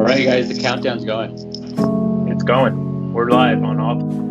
right, guys, the countdown's going. It's going. We're live on all.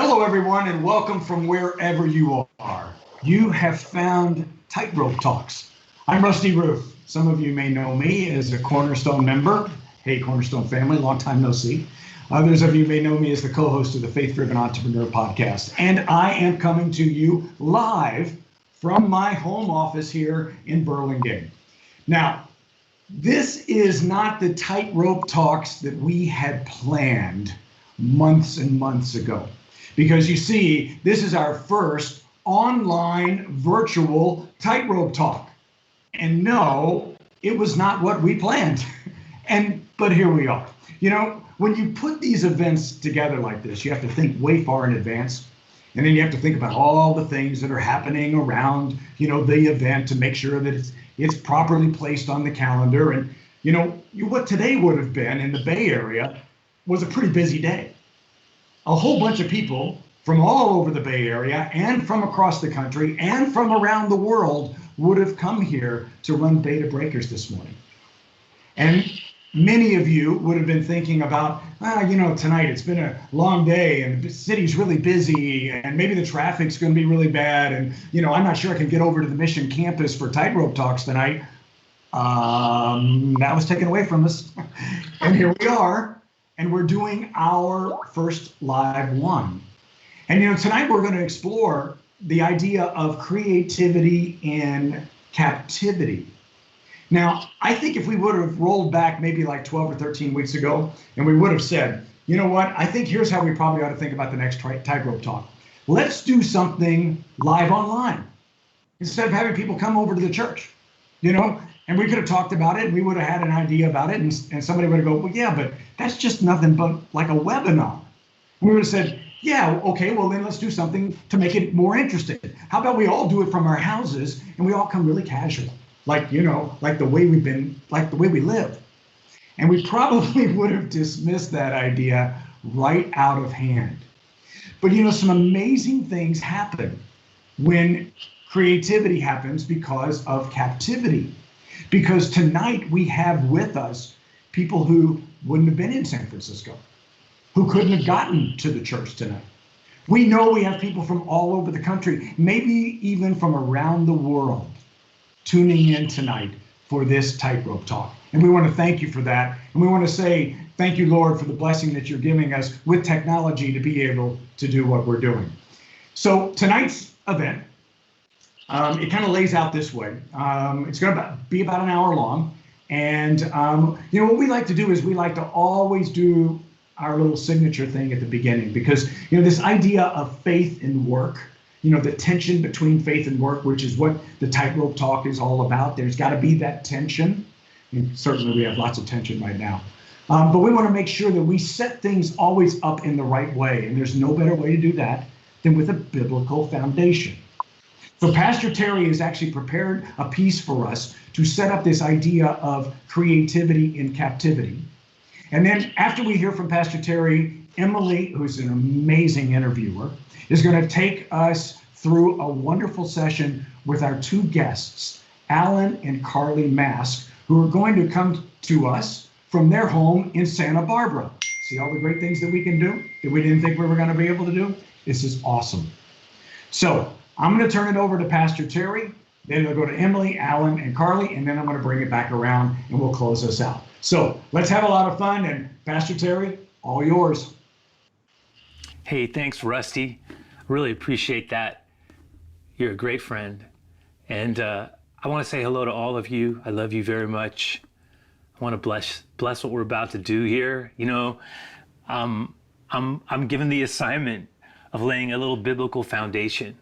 Hello, everyone, and welcome from wherever you are. You have found Tightrope Talks. I'm Rusty Rueff. Some of you may know me as a Cornerstone member. Hey, Cornerstone family, long time no see. Others of you may know me as the co-host of the Faith Driven Entrepreneur podcast. And I am coming to you live from my home office here in Burlingame. Now, this is not the Tightrope Talks that we had planned months and months ago. Because you see, this is our first online virtual Tightrope Talk. And no, it was not what we planned. But here we are. You know, when you put these events together like this, you have to think way far in advance. And then you have to think about all the things that are happening around, the event to make sure that it's properly placed on the calendar. And, what today would have been in the Bay Area was a pretty busy day. A whole bunch of people from all over the Bay Area and from across the country and from around the world would have come here to run beta breakers this morning. And many of you would have been thinking about, tonight it's been a long day and the city's really busy and maybe the traffic's going to be really bad. And, I'm not sure I can get over to the Mission campus for Tightrope Talks tonight. That was taken away from us. And here we are. And we're doing our first live one. And tonight we're going to explore the idea of creativity in captivity. Now, I think if we would have rolled back maybe like 12 or 13 weeks ago, and we would have said, you know what, I think here's how we probably ought to think about the next Tightrope Talk. Let's do something live online instead of having people come over to the church, And we could have talked about it, and we would have had an idea about it, and somebody would have go, well, yeah, but that's just nothing but like a webinar. We would have said, yeah, okay, well then let's do something to make it more interesting. How about we all do it from our houses, and we all come really casual, like the way we live. And we probably would have dismissed that idea right out of hand. But some amazing things happen when creativity happens because of captivity. Because tonight we have with us people who wouldn't have been in San Francisco, who couldn't have gotten to the church tonight. We know we have people from all over the country, maybe even from around the world, tuning in tonight for this Tightrope Talk. And we want to thank you for that. And we want to say, thank you, Lord, for the blessing that you're giving us with technology to be able to do what we're doing. So tonight's event, it kind of lays out this way. It's going to be about an hour long. And, what we like to do is we like to always do our little signature thing at the beginning because, this idea of faith and work, the tension between faith and work, which is what the Tightrope Talk is all about. There's got to be that tension. And certainly we have lots of tension right now. But we want to make sure that we set things always up in the right way. And there's no better way to do that than with a biblical foundation. So Pastor Terry has actually prepared a piece for us to set up this idea of creativity in captivity. And then after we hear from Pastor Terry, Emily, who's an amazing interviewer, is going to take us through a wonderful session with our two guests, Alan and Carly Mask, who are going to come to us from their home in Santa Barbara. See all the great things that we can do that we didn't think we were going to be able to do? This is awesome. So I'm going to turn it over to Pastor Terry, then it'll go to Emily, Alan, and Carly, and then I'm going to bring it back around and we'll close us out. So let's have a lot of fun, and Pastor Terry, all yours. Hey, thanks, Rusty. Really appreciate that. You're a great friend. And I want to say hello to all of you. I love you very much. I want to bless what we're about to do here. I'm given the assignment of laying a little biblical foundation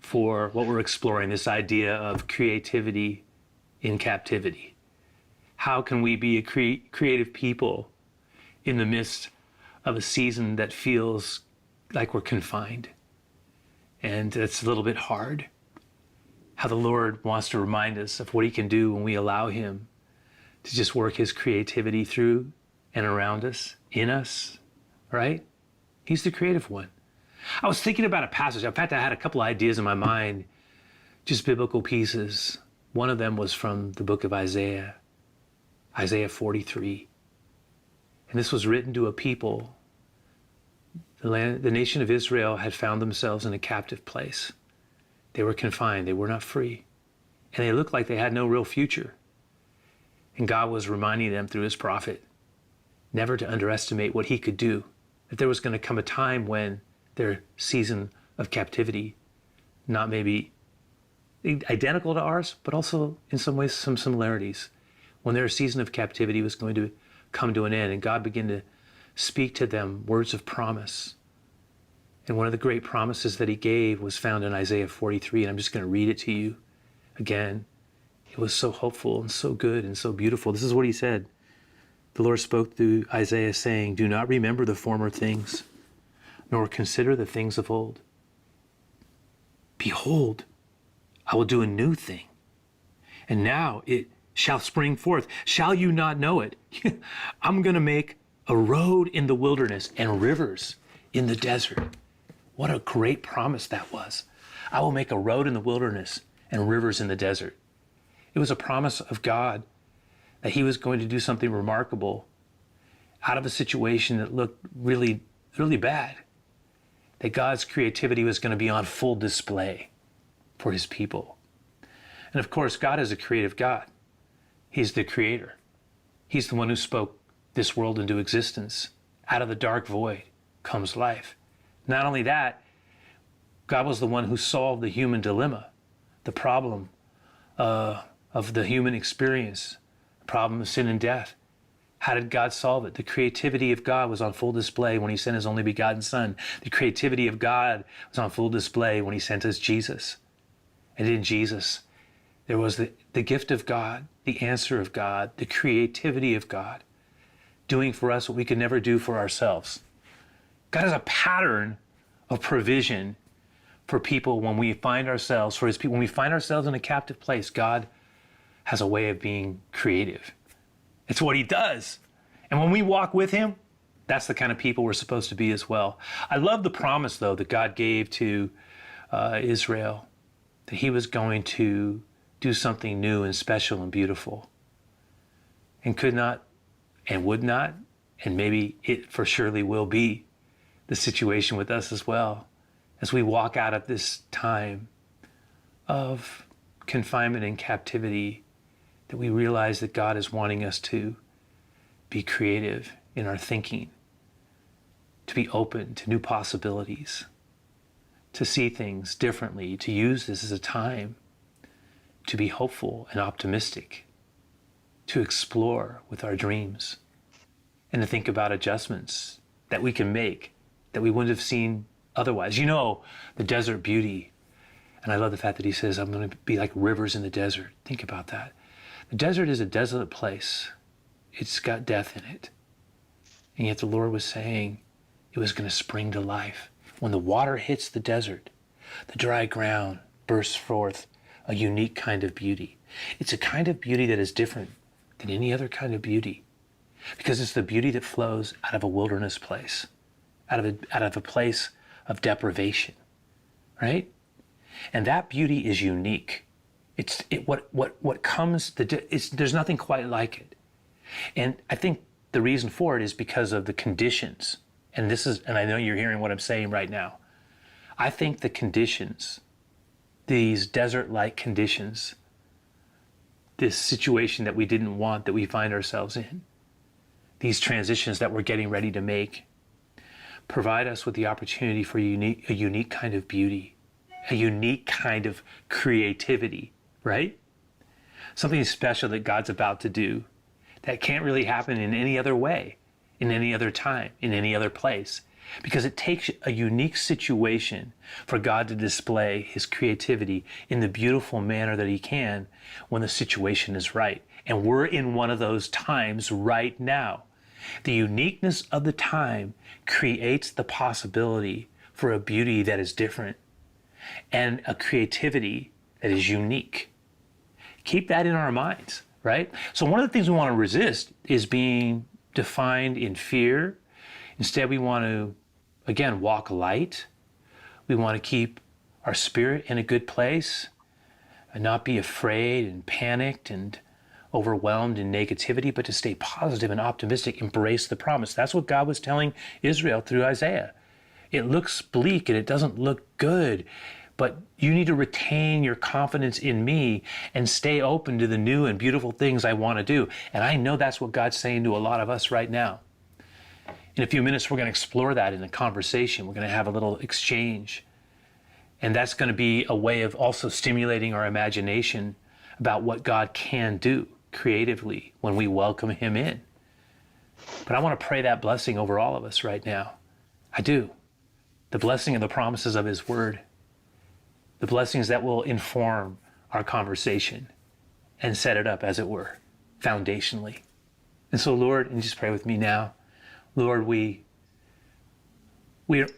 for what we're exploring, this idea of creativity in captivity. How can we be a creative people in the midst of a season that feels like we're confined? And it's a little bit hard. How the Lord wants to remind us of what he can do when we allow him to just work his creativity through and around us, in us, right? He's the creative one. I was thinking about a passage. In fact, I had a couple ideas in my mind, just biblical pieces. One of them was from the book of Isaiah 43. And this was written to a people The nation of Israel had found themselves in a captive place. They were confined. They were not free. And they looked like they had no real future. And God was reminding them through his prophet never to underestimate what he could do, that there was going to come a time when their season of captivity, not maybe identical to ours, but also in some ways some similarities, when their season of captivity was going to come to an end, and God began to speak to them words of promise. And one of the great promises that he gave was found in Isaiah 43, and I'm just going to read it to you again. It was so hopeful and so good and so beautiful. This is what he said. The Lord spoke through Isaiah saying, "Do not remember the former things, nor consider the things of old. Behold, I will do a new thing, and now it shall spring forth. Shall you not know it? I'm going to make a road in the wilderness and rivers in the desert." What a great promise that was. I will make a road in the wilderness and rivers in the desert. It was a promise of God that he was going to do something remarkable out of a situation that looked really, really bad. That God's creativity was going to be on full display for his people. And of course, God is a creative God. He's the creator. He's the one who spoke this world into existence. Out of the dark void comes life. Not only that, God was the one who solved the human dilemma, the problem of the human experience, the problem of sin and death. How did God solve it? The creativity of God was on full display when he sent his only begotten Son. The creativity of God was on full display when he sent us Jesus. And in Jesus, there was the gift of God, the answer of God, the creativity of God, doing for us what we could never do for ourselves. God has a pattern of provision for people when we find ourselves, for his people, when we find ourselves in a captive place. God has a way of being creative. It's what he does. And when we walk with him, that's the kind of people we're supposed to be as well. I love the promise, though, that God gave to Israel, that he was going to do something new and special and beautiful, and could not and would not, and maybe it for surely will be the situation with us as well, as we walk out of this time of confinement and captivity, that we realize that God is wanting us to be creative in our thinking, to be open to new possibilities, to see things differently, to use this as a time to be hopeful and optimistic, to explore with our dreams, and to think about adjustments that we can make that we wouldn't have seen otherwise. You know, the desert beauty. And I love the fact that he says, I'm going to be like rivers in the desert. Think about that. The desert is a desolate place. It's got death in it. And yet the Lord was saying it was going to spring to life. When the water hits the desert, the dry ground bursts forth a unique kind of beauty. It's a kind of beauty that is different than any other kind of beauty, because it's the beauty that flows out of a wilderness place, out of a place of deprivation, right? And that beauty is unique. What comes, there's nothing quite like it. And I think the reason for it is because of the conditions. And I know you're hearing what I'm saying right now. I think the conditions, these desert-like conditions, this situation that we didn't want, that we find ourselves in, these transitions that we're getting ready to make, provide us with the opportunity for a unique kind of beauty, a unique kind of creativity, right? Something special that God's about to do that can't really happen in any other way, in any other time, in any other place. Because it takes a unique situation for God to display his creativity in the beautiful manner that he can when the situation is right. And we're in one of those times right now. The uniqueness of the time creates the possibility for a beauty that is different and a creativity that is unique. Keep that in our minds, right? So one of the things we want to resist is being defined in fear. Instead, we want to, again, walk light. We want to keep our spirit in a good place and not be afraid and panicked and overwhelmed in negativity, but to stay positive and optimistic, embrace the promise. That's what God was telling Israel through Isaiah. It looks bleak and it doesn't look good, but you need to retain your confidence in me and stay open to the new and beautiful things I want to do. And I know that's what God's saying to a lot of us right now. In a few minutes, we're going to explore that in a conversation. We're going to have a little exchange. And that's going to be a way of also stimulating our imagination about what God can do creatively when we welcome him in. But I want to pray that blessing over all of us right now. I do. The blessing of the promises of his word. The blessings that will inform our conversation and set it up, as it were, foundationally. And so, Lord, and just pray with me now, Lord, we're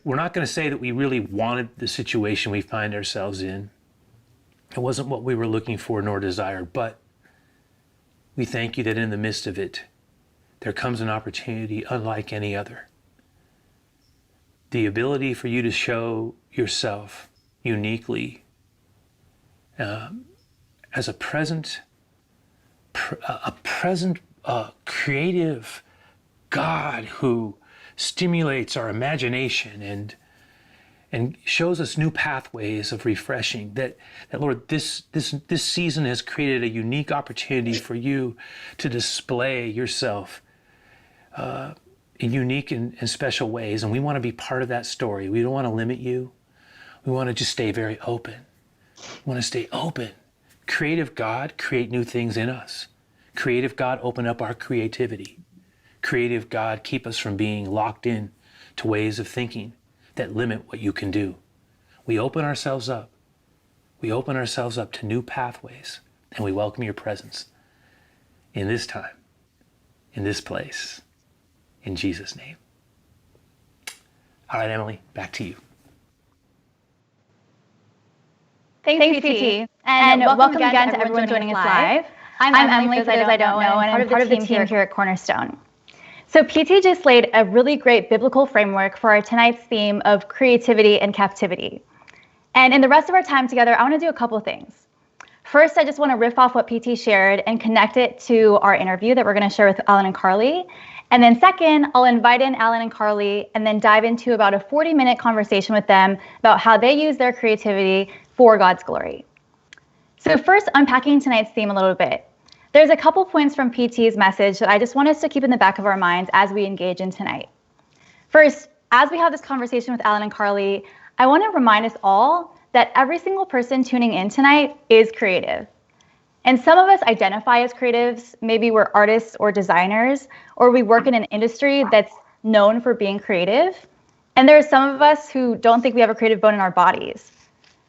not going to say that we really wanted the situation we find ourselves in. It wasn't what we were looking for nor desired, but we thank you that in the midst of it, there comes an opportunity unlike any other. The ability for you to show yourself uniquely as a present, creative God who stimulates our imagination and shows us new pathways of refreshing. That Lord, this season has created a unique opportunity for you to display yourself in unique and special ways. And we want to be part of that story. We don't want to limit you. We want to just stay very open. We want to stay open. Creative God, create new things in us. Creative God, open up our creativity. Creative God, keep us from being locked in to ways of thinking that limit what you can do. We open ourselves up. We open ourselves up to new pathways, and we welcome your presence in this time, in this place, in Jesus' name. All right, Emily, back to you. Thanks, PT. And welcome again to everyone joining us live. I'm Emily, for those I don't know, and I'm part of the team here at Cornerstone. So PT just laid a really great biblical framework for our tonight's theme of creativity and captivity. And in the rest of our time together, I want to do a couple of things. First, I just want to riff off what PT shared and connect it to our interview that we're going to share with Alan and Carly. And then second, I'll invite in Alan and Carly and then dive into about a 40-minute conversation with them about how they use their creativity for God's glory. So first, unpacking tonight's theme a little bit. There's a couple points from PT's message that I just want us to keep in the back of our minds as we engage in tonight. First, as we have this conversation with Alan and Carly, I want to remind us all that every single person tuning in tonight is creative. And some of us identify as creatives. Maybe we're artists or designers, or we work in an industry that's known for being creative. And there are some of us who don't think we have a creative bone in our bodies.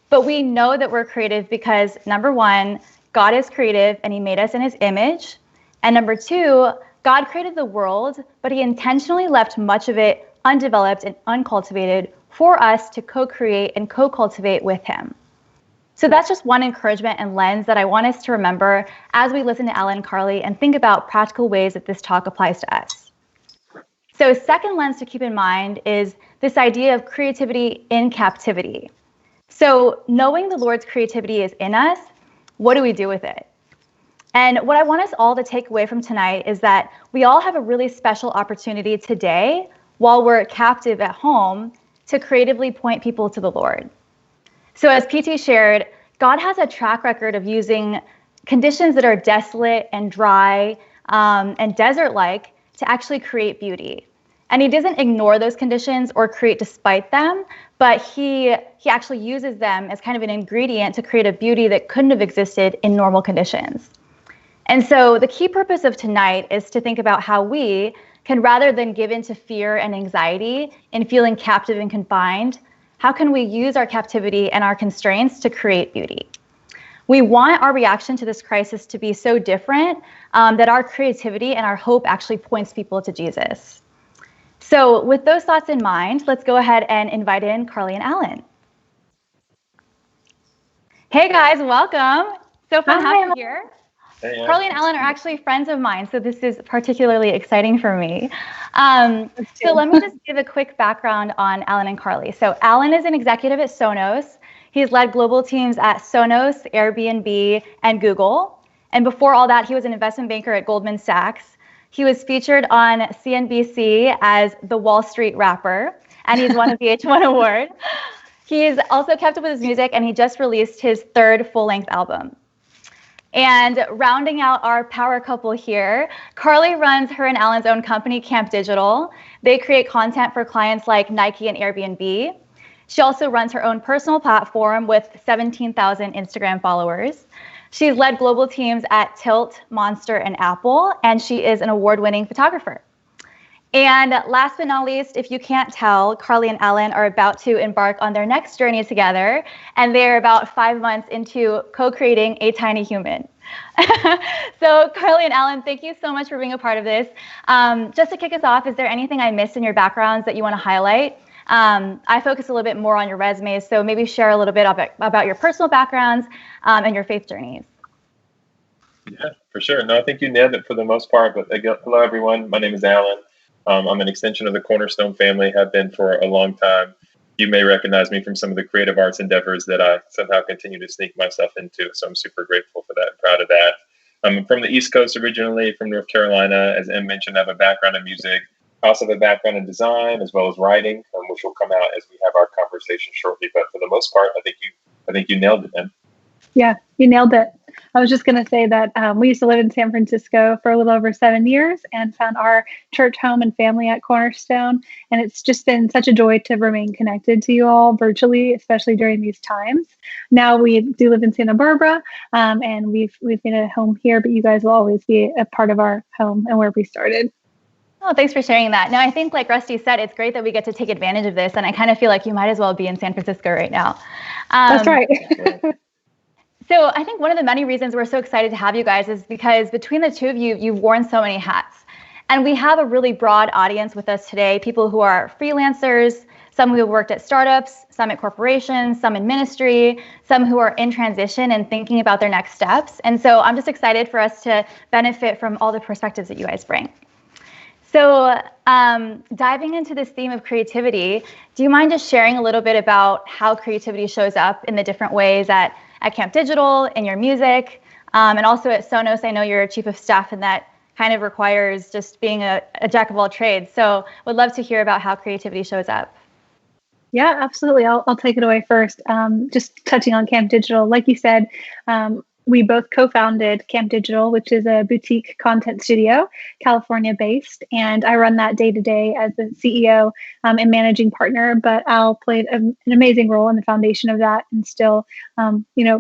But we know that we're creative because, number one, God is creative and he made us in his image. And number two, God created the world, but he intentionally left much of it undeveloped and uncultivated for us to co-create and co-cultivate with him. So that's just one encouragement and lens that I want us to remember as we listen to Alan and Carly and think about practical ways that this talk applies to us. So a second lens to keep in mind is this idea of creativity in captivity. So knowing the Lord's creativity is in us, what do we do with it? And what I want us all to take away from tonight is that we all have a really special opportunity today, while we're captive at home, to creatively point people to the Lord. So as PT shared, God has a track record of using conditions that are desolate and dry and desert-like to actually create beauty. And he doesn't ignore those conditions or create despite them, but he actually uses them as kind of an ingredient to create a beauty that couldn't have existed in normal conditions. And so the key purpose of tonight is to think about how we can, rather than give in to fear and anxiety in feeling captive and confined, how can we use our captivity and our constraints to create beauty? We want our reaction to this crisis to be so different that our creativity and our hope actually points people to Jesus. So with those thoughts in mind, let's go ahead and invite in Carly and Alan. Hey guys, welcome. So fun to have you here. Hey, Carly and Alan are actually friends of mine, so this is particularly exciting for me. So let me just give a quick background on Alan and Carly. So Alan is an executive at Sonos. He's led global teams at Sonos, Airbnb, and Google. And before all that, he was an investment banker at Goldman Sachs. He was featured on CNBC as the Wall Street Rapper. and he's won a VH1 award. He's also kept up with his music, and he just released his third full-length album. And rounding out our power couple here, Carly runs her and Alan's own company, Camp Digital. They create content for clients like Nike and Airbnb. She also runs her own personal platform with 17,000 Instagram followers. She's led global teams at Tilt, Monster, and Apple, and she is an award-winning photographer. And last but not least, if you can't tell, Carly and Alan are about to embark on their next journey together, and they're about 5 months into co-creating a tiny human. So Carly and Alan, thank you so much for being a part of this. Just to kick us off, is there anything I missed in your backgrounds that you want to highlight? I focus a little bit more on your resumes, so maybe share a little bit about your personal backgrounds and your faith journeys. Yeah, for sure. No, I think you nailed it for the most part. But hello, everyone. My name is Alan. I'm an extension of the Cornerstone family, have been for a long time. You may recognize me from some of the creative arts endeavors that I somehow continue to sneak myself into. So I'm super grateful for that and proud of that. I'm from the East Coast originally, from North Carolina. As Em mentioned, I have a background in music. I also have a background in design as well as writing, which will come out as we have our conversation shortly. But for the most part, I think you nailed it, Em. Yeah, you nailed it. I was just going to say that we used to live in San Francisco for a little over 7 years and found our church home and family at Cornerstone. And it's just been such a joy to remain connected to you all virtually, especially during these times. Now we do live in Santa Barbara, and we've been at home here, but you guys will always be a part of our home and where we started. Oh, thanks for sharing that. Now, I think like Rusty said, it's great that we get to take advantage of this. And I kind of feel like you might as well be in San Francisco right now. That's right. So I think one of the many reasons we're so excited to have you guys is because between the two of you, you've worn so many hats. And we have a really broad audience with us today, people who are freelancers, some who have worked at startups, some at corporations, some in ministry, some who are in transition and thinking about their next steps. And so I'm just excited for us to benefit from all the perspectives that you guys bring. So diving into this theme of creativity, do you mind just sharing a little bit about how creativity shows up in the different ways at Camp Digital, in your music, and also at Sonos? I know you're a chief of staff, and that kind of requires just being a jack of all trades. So would love to hear about how creativity shows up. Yeah, absolutely. I'll take it away first. Just touching on Camp Digital, like you said, we both co-founded Camp Digital, which is a boutique content studio, California-based, and I run that day-to-day as the CEO and managing partner. But Al played an amazing role in the foundation of that, and still,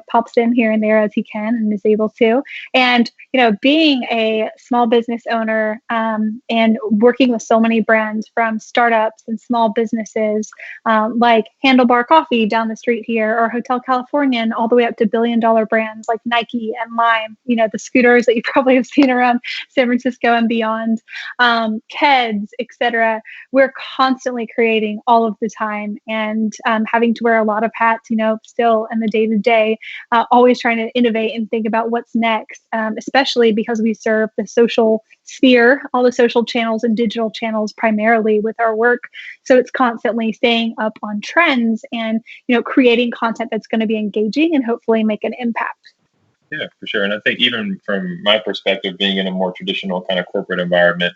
pops in here and there as he can and is able to. And being a small business owner and working with so many brands, from startups and small businesses like Handlebar Coffee down the street here, or Hotel California, and all the way up to billion-dollar brands like Nike and Lime, the scooters that you probably have seen around San Francisco and beyond, Keds, etc. We're constantly creating all of the time, and having to wear a lot of hats, still in the day-to-day, always trying to innovate and think about what's next, especially because we serve the social sphere, all the social channels and digital channels primarily with our work. So it's constantly staying up on trends and, creating content that's going to be engaging and hopefully make an impact. Yeah, for sure. And I think even from my perspective, being in a more traditional kind of corporate environment,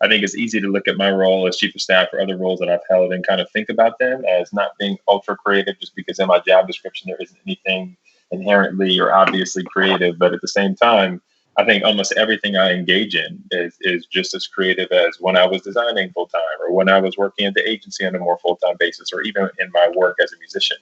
I think it's easy to look at my role as chief of staff or other roles that I've held and kind of think about them as not being ultra creative, just because in my job description, there isn't anything inherently or obviously creative. But at the same time, I think almost everything I engage in is just as creative as when I was designing full time, or when I was working at the agency on a more full-time basis, or even in my work as a musician.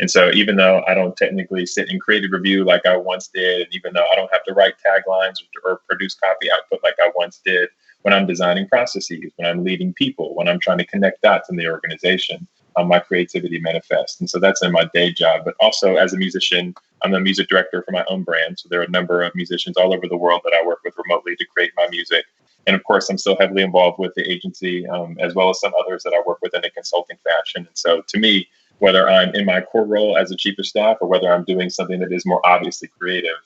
And so even though I don't technically sit in creative review like I once did, and even though I don't have to write taglines or produce copy output like I once did, when I'm designing processes, when I'm leading people, when I'm trying to connect dots in the organization, my creativity manifests. And so that's in my day job. But also as a musician, I'm the music director for my own brand. So there are a number of musicians all over the world that I work with remotely to create my music. And of course, I'm still heavily involved with the agency, as well as some others that I work with in a consulting fashion. And so to me, whether I'm in my core role as a chief of staff or whether I'm doing something that is more obviously creative,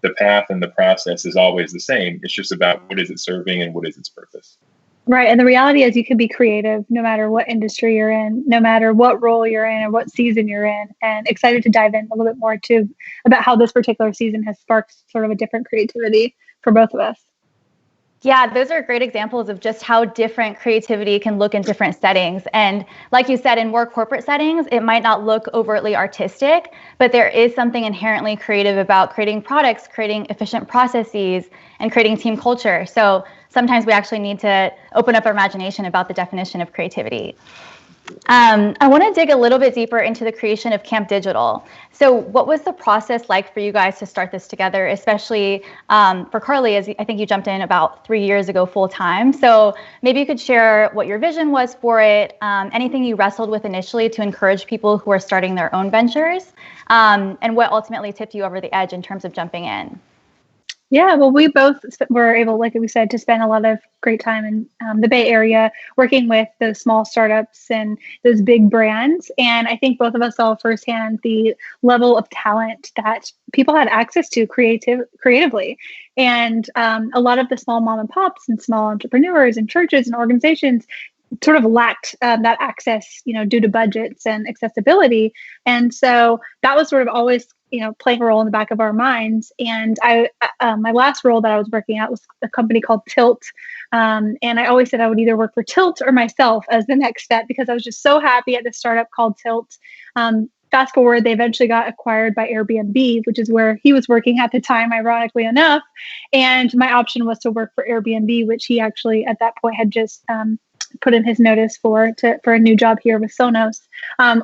the path and the process is always the same. It's just about what is it serving and what is its purpose. Right. And the reality is you can be creative no matter what industry you're in, no matter what role you're in or what season you're in. And excited to dive in a little bit more too about how this particular season has sparked sort of a different creativity for both of us. Yeah, those are great examples of just how different creativity can look in different settings. And like you said, in more corporate settings, it might not look overtly artistic, but there is something inherently creative about creating products, creating efficient processes, and creating team culture. So sometimes we actually need to open up our imagination about the definition of creativity. I want to dig a little bit deeper into the creation of Camp Digital. So what was the process like for you guys to start this together, especially for Carly, as I think you jumped in about 3 years ago full time. So maybe you could share what your vision was for it, anything you wrestled with initially to encourage people who are starting their own ventures, and what ultimately tipped you over the edge in terms of jumping in. Yeah, well, we both were able, like we said, to spend a lot of great time in the Bay Area working with those small startups and those big brands. And I think both of us saw firsthand the level of talent that people had access to creatively. And a lot of the small mom and pops and small entrepreneurs and churches and organizations sort of lacked that access, due to budgets and accessibility. And so that was sort of always, playing a role in the back of our minds. And my last role that I was working at was a company called Tilt. And I always said I would either work for Tilt or myself as the next step, because I was just so happy at this startup called Tilt. Fast forward, they eventually got acquired by Airbnb, which is where he was working at the time, ironically enough. And my option was to work for Airbnb, which he actually at that point had just put in his notice for a new job here with Sonos,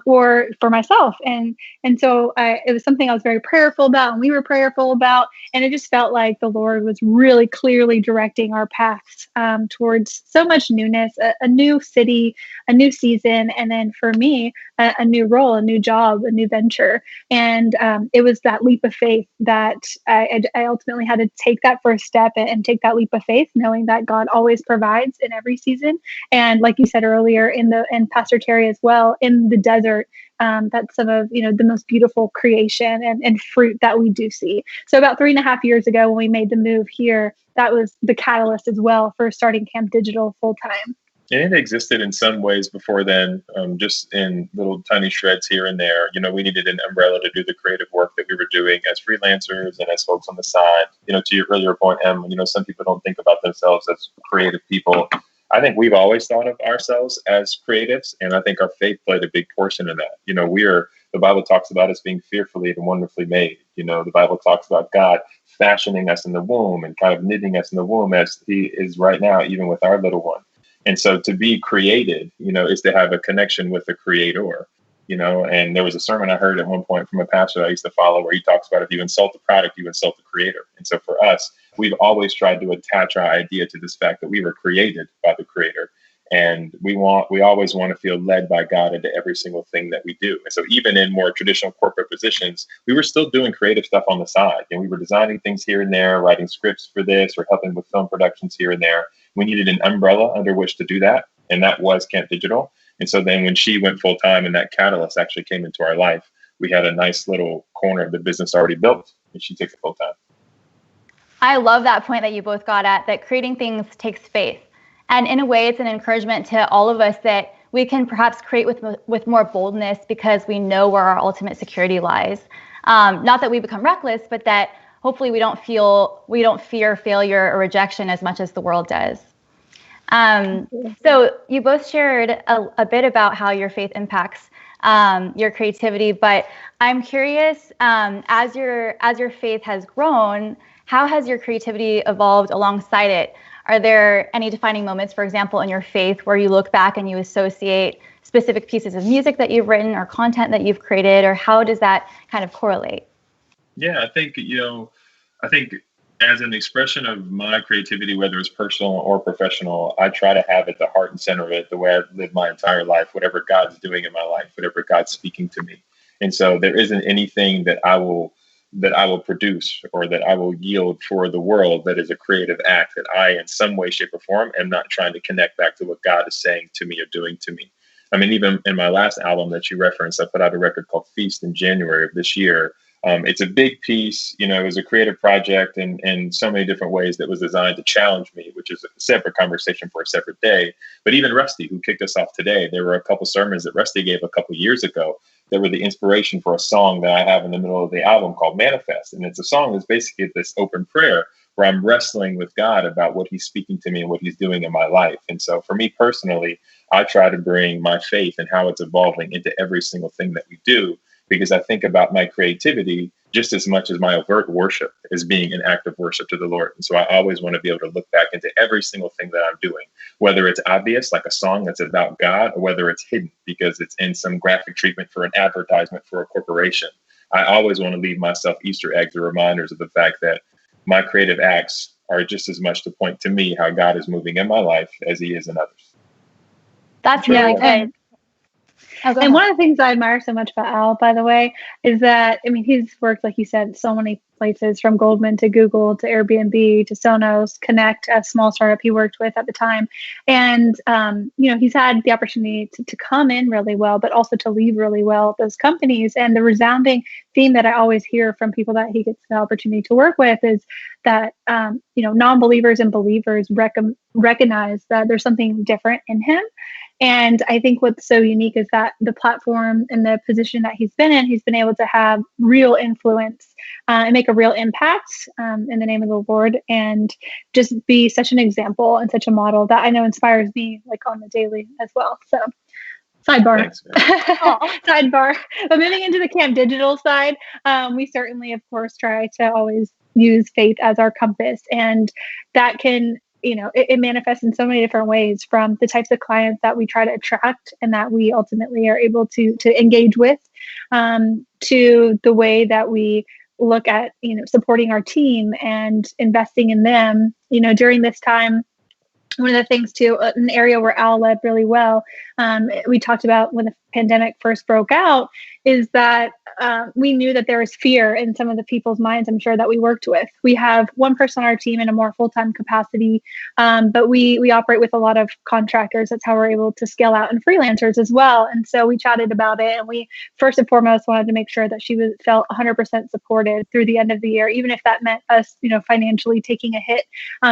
or for myself. And so it was something I was very prayerful about, and we were prayerful about, and it just felt like the Lord was really clearly directing our paths towards so much newness, a new city, a new season, and then for me, a new role, a new job, a new venture. And it was that leap of faith that I ultimately had to take that first step and take that leap of faith, knowing that God always provides in every season. And like you said earlier, and Pastor Terry as well, in the desert, that's some of the most beautiful creation and fruit that we do see. So about 3.5 years ago, when we made the move here, that was the catalyst as well for starting Camp Digital full time. And it existed in some ways before then, just in little tiny shreds here and there. We needed an umbrella to do the creative work that we were doing as freelancers and as folks on the side. To your earlier point, Em, some people don't think about themselves as creative people. I think we've always thought of ourselves as creatives, and I think our faith played a big portion in that. The Bible talks about us being fearfully and wonderfully made. The Bible talks about God fashioning us in the womb and kind of knitting us in the womb as He is right now, even with our little one. And so to be created, is to have a connection with the Creator. And there was a sermon I heard at one point from a pastor I used to follow where he talks about if you insult the product, you insult the Creator. And so for us, we've always tried to attach our idea to this fact that we were created by the Creator. And we always want to feel led by God into every single thing that we do. And so even in more traditional corporate positions, we were still doing creative stuff on the side. And we were designing things here and there, writing scripts for this or helping with film productions here and there. We needed an umbrella under which to do that. And that was Camp Digital. And so then when she went full time and that catalyst actually came into our life, we had a nice little corner of the business already built, and she took it full time. I love that point that you both got at, that creating things takes faith. And in a way, it's an encouragement to all of us that we can perhaps create with more boldness because we know where our ultimate security lies. Not that we become reckless, but that hopefully we don't fear failure or rejection as much as the world does. So you both shared a bit about how your faith impacts your creativity, but I'm curious, as your faith has grown, how has your creativity evolved alongside it? Are there any defining moments, for example, in your faith where you look back and you associate specific pieces of music that you've written or content that you've created, or how does that kind of correlate? Yeah, I think as an expression of my creativity, whether it's personal or professional, I try to have at the heart and center of it the way I've lived my entire life, whatever God's doing in my life, whatever God's speaking to me. And so there isn't anything that I will produce or that I will yield for the world that is a creative act that I, in some way, shape, or form, am not trying to connect back to what God is saying to me or doing to me. I mean, even in my last album that you referenced, I put out a record called Feast in January of this year. It's a big piece, it was a creative project in so many different ways that was designed to challenge me, which is a separate conversation for a separate day. But even Rusty, who kicked us off today, there were a couple sermons that Rusty gave a couple years ago that were the inspiration for a song that I have in the middle of the album called Manifest. And it's a song that's basically this open prayer where I'm wrestling with God about what he's speaking to me and what he's doing in my life. And so for me personally, I try to bring my faith and how it's evolving into every single thing that we do, because I think about my creativity just as much as my overt worship as being an act of worship to the Lord. And so I always want to be able to look back into every single thing that I'm doing, whether it's obvious, like a song that's about God, or whether it's hidden because it's in some graphic treatment for an advertisement for a corporation. I always want to leave myself Easter eggs or reminders of the fact that my creative acts are just as much to point to me how God is moving in my life as he is in others. That's really good. And one of the things I admire so much about Al, by the way, is that, I mean, he's worked, like you said, so many places, from Goldman to Google to Airbnb to Sonos, Connect, a small startup he worked with at the time. And, he's had the opportunity to come in really well, but also to leave really well those companies. And the resounding theme that I always hear from people that he gets the opportunity to work with is that, non-believers and believers recognize that there's something different in him. And I think what's so unique is that the platform and the position that he's been in, he's been able to have real influence and make a real impact in the name of the Lord, and just be such an example and such a model that I know inspires me, like, on the daily as well. So sidebar. Sidebar. But moving into the Camp Digital side, we certainly, of course, try to always use faith as our compass, and that can, it manifests in so many different ways, from the types of clients that we try to attract and that we ultimately are able to engage with, to the way that we look at, supporting our team and investing in them, during this time. One of the things too, an area where Al led really well, we talked about when the pandemic first broke out, is that we knew that there was fear in some of the people's minds, I'm sure, that we worked with. We have one person on our team in a more full-time capacity, but we operate with a lot of contractors. That's how we're able to scale out, and freelancers as well. And so we chatted about it, and we first and foremost wanted to make sure that she felt 100% supported through the end of the year, even if that meant us, financially taking a hit,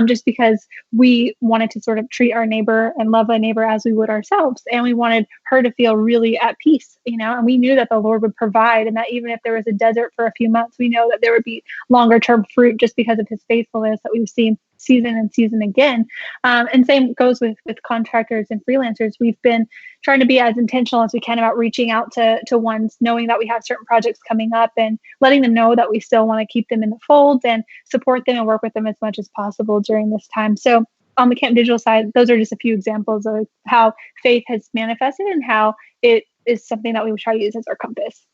just because we wanted to sort of treat our neighbor and love a neighbor as we would ourselves. And we wanted her to feel really at peace, and we knew that the Lord would provide, and that even if there was a desert for a few months, we know that there would be longer term fruit just because of his faithfulness that we've seen season and season again. And same goes with contractors and freelancers. We've been trying to be as intentional as we can about reaching out to ones, knowing that we have certain projects coming up, and letting them know that we still want to keep them in the fold and support them and work with them as much as possible during this time. So on the Camp Digital side, those are just a few examples of how faith has manifested and how it is something that we try to use as our compass.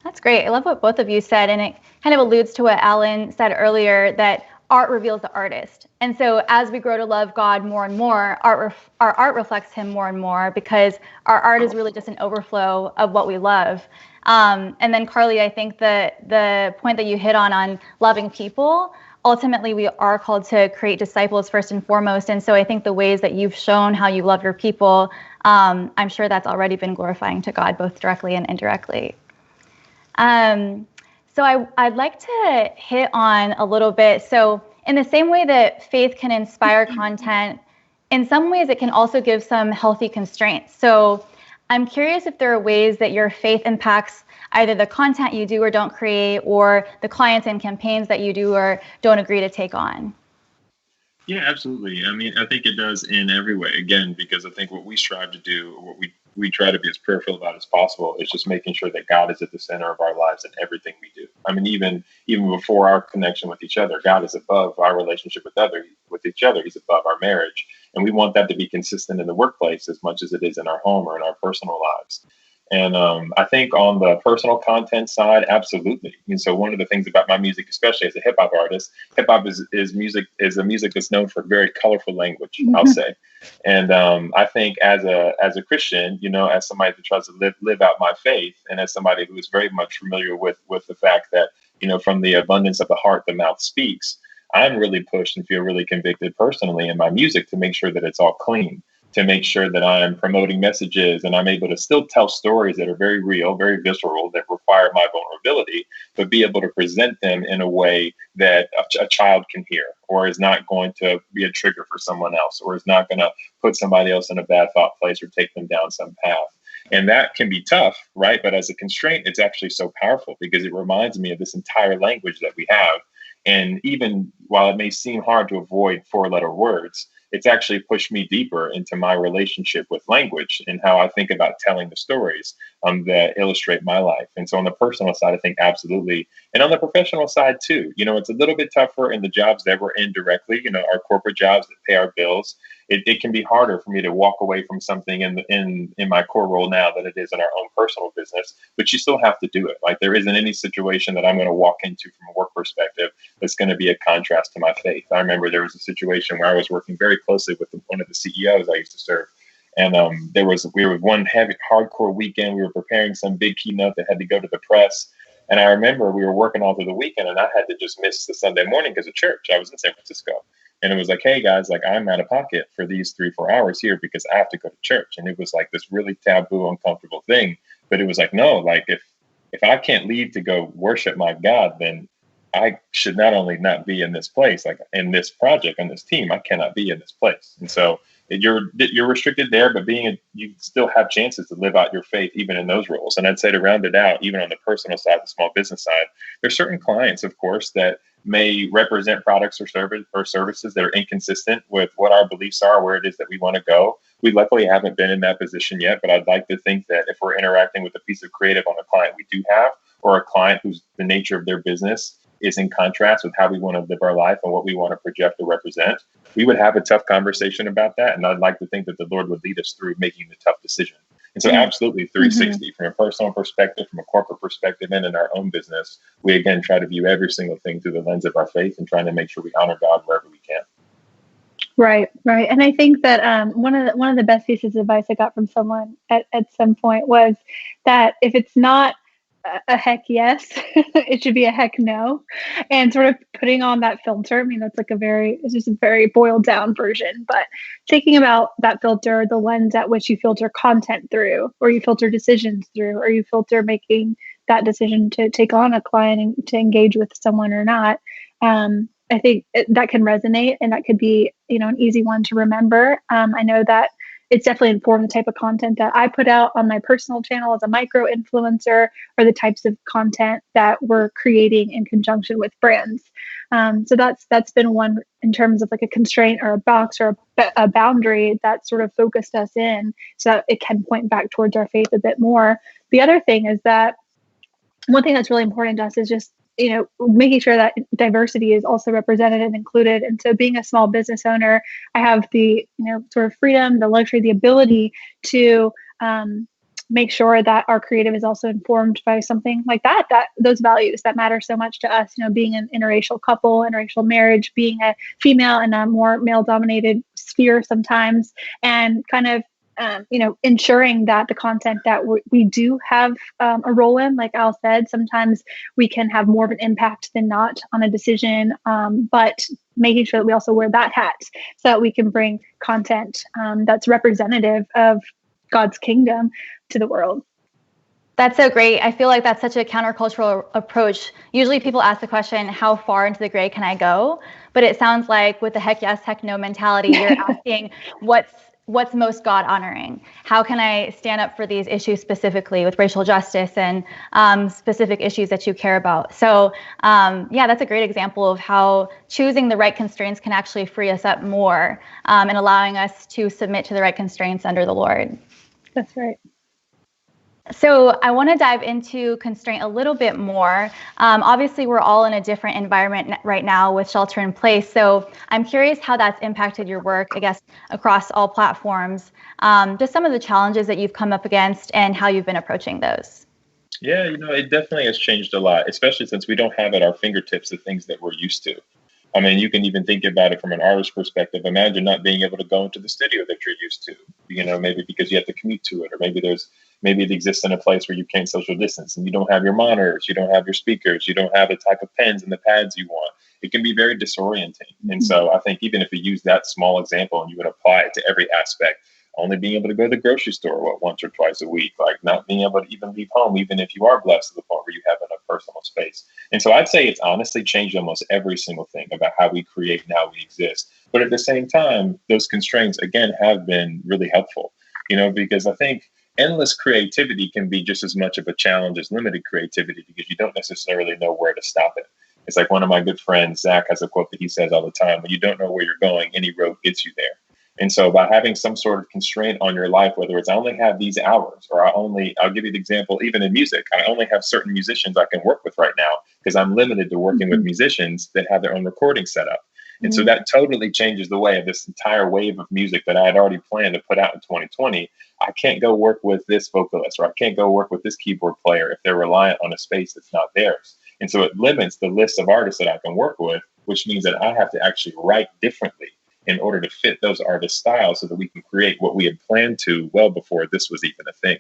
That's great. I love what both of you said, and it kind of alludes to what Alan said earlier, that art reveals the artist. And so as we grow to love God more and more, our art reflects him more and more, because our art is really just an overflow of what we love. And then Carly, I think the point that you hit on loving people, ultimately we are called to create disciples first and foremost. And so I think the ways that you've shown how you love your people, I'm sure that's already been glorifying to God, both directly and indirectly. So I'd like to hit on a little bit. So in the same way that faith can inspire content, in some ways it can also give some healthy constraints. So I'm curious if there are ways that your faith impacts either the content you do or don't create, or the clients and campaigns that you do or don't agree to take on. Yeah, absolutely. I mean, I think it does in every way, again, because I think what we strive to do, or what we try to be as prayerful about as possible, is just making sure that God is at the center of our lives in everything we do. I mean, even before our connection with each other, God is above our relationship with each other. He's above our marriage. And we want that to be consistent in the workplace as much as it is in our home or in our personal lives. And I think on the personal content side, absolutely. And so one of the things about my music, especially as a hip hop artist, hip hop is a music that's known for very colorful language, I'll say. And I think as a Christian, as somebody that tries to live out my faith, and as somebody who is very much familiar with the fact that, from the abundance of the heart, the mouth speaks, I'm really pushed and feel really convicted personally in my music to make sure that it's all clean, to make sure that I'm promoting messages and I'm able to still tell stories that are very real, very visceral, that require my vulnerability, but be able to present them in a way that a child can hear, or is not going to be a trigger for someone else, or is not going to put somebody else in a bad thought place or take them down some path. And that can be tough, right? But as a constraint, it's actually so powerful, because it reminds me of this entire language that we have. And even while it may seem hard to avoid 4-letter words, it's actually pushed me deeper into my relationship with language and how I think about telling the stories that illustrate my life. And so on the personal side, I think absolutely. And on the professional side too, it's a little bit tougher in the jobs that we're in directly, our corporate jobs that pay our bills. It can be harder for me to walk away from something in my core role now than it is in our own personal business, but you still have to do it. Like there isn't any situation that I'm going to walk into from a work perspective that's going to be a contrast to my faith. I remember there was a situation where I was working very closely with one of the CEOs I used to serve. And we were one heavy, hardcore weekend. We were preparing some big keynote that had to go to the press. And I remember we were working all through the weekend and I had to just miss the Sunday morning because of church. I was in San Francisco. And it was like, hey guys, like I'm out of pocket for these 3-4 hours here because I have to go to church. And it was like this really taboo, uncomfortable thing. But it was like, no, like if I can't leave to go worship my God, then I should not only not be in this place, like in this project, on this team, I cannot be in this place. And so you're restricted there, but you still have chances to live out your faith even in those roles. And I'd say to round it out, even on the personal side, the small business side, there's certain clients, of course, that may represent products or services that are inconsistent with what our beliefs are, where it is that we want to go. We luckily haven't been in that position yet, but I'd like to think that if we're interacting with a piece of creative on a client we do have, or a client who's the nature of their business is in contrast with how we want to live our life and what we want to project or represent, we would have a tough conversation about that. And I'd like to think that the Lord would lead us through making the tough decision. And so absolutely 360 from a personal perspective, from a corporate perspective, and in our own business, we again try to view every single thing through the lens of our faith and trying to make sure we honor God wherever we can. Right. And I think that one of the best pieces of advice I got from someone at some point was that if it's not a heck yes, it should be a heck no, and sort of putting on that filter. I mean, that's like it's just a very boiled down version, but thinking about that filter, the lens at which you filter content through, or you filter decisions through, or you filter making that decision to take on a client and to engage with someone or not. I think that can resonate, and that could be, an easy one to remember. I know that it's definitely informed the type of content that I put out on my personal channel as a micro influencer, or the types of content that we're creating in conjunction with brands. So that's been one in terms of like a constraint or a box or a boundary that sort of focused us in, so that it can point back towards our faith a bit more. The other thing is that one thing that's really important to us is just, making sure that diversity is also represented and included. And so being a small business owner, I have the, sort of freedom, the luxury, the ability to make sure that our creative is also informed by something like that those values that matter so much to us, being an interracial couple, interracial marriage, being a female in a more male dominated sphere sometimes, and kind of ensuring that the content that we do have a role in, like Al said, sometimes we can have more of an impact than not on a decision, but making sure that we also wear that hat so that we can bring content that's representative of God's kingdom to the world. That's so great. I feel like that's such a countercultural approach. Usually people ask the question, how far into the gray can I go? But it sounds like with the heck yes, heck no mentality, you're asking what's most God honoring? How can I stand up for these issues specifically with racial justice and specific issues that you care about? So that's a great example of how choosing the right constraints can actually free us up more and allowing us to submit to the right constraints under the Lord. That's right. So I want to dive into constraint a little bit more. Obviously, we're all in a different environment right now with shelter in place. So I'm curious how that's impacted your work, I guess, across all platforms. Just some of the challenges that you've come up against and how you've been approaching those. Yeah, it definitely has changed a lot, especially since we don't have at our fingertips the things that we're used to. I mean, you can even think about it from an artist perspective. Imagine not being able to go into the studio that you're used to, maybe because you have to commute to it, or maybe it exists in a place where you can't social distance and you don't have your monitors, you don't have your speakers, you don't have the type of pens and the pads you want. It can be very disorienting. And so I think even if you use that small example and you would apply it to every aspect, only being able to go to the grocery store once or twice a week, like not being able to even leave home, even if you are blessed to the point where you have enough personal space. And so I'd say it's honestly changed almost every single thing about how we create and how we exist. But at the same time, those constraints, again, have been really helpful, because I think endless creativity can be just as much of a challenge as limited creativity, because you don't necessarily know where to stop it. It's like one of my good friends, Zach, has a quote that he says all the time: when you don't know where you're going, any road gets you there. And so by having some sort of constraint on your life, whether it's I only have these hours, or I'll give you the example, even in music, I only have certain musicians I can work with right now because I'm limited to working with musicians that have their own recording setup. And so that totally changes the way of this entire wave of music that I had already planned to put out in 2020. I can't go work with this vocalist, or I can't go work with this keyboard player if they're reliant on a space that's not theirs. And so it limits the list of artists that I can work with, which means that I have to actually write differently in order to fit those artist styles so that we can create what we had planned to well before this was even a thing.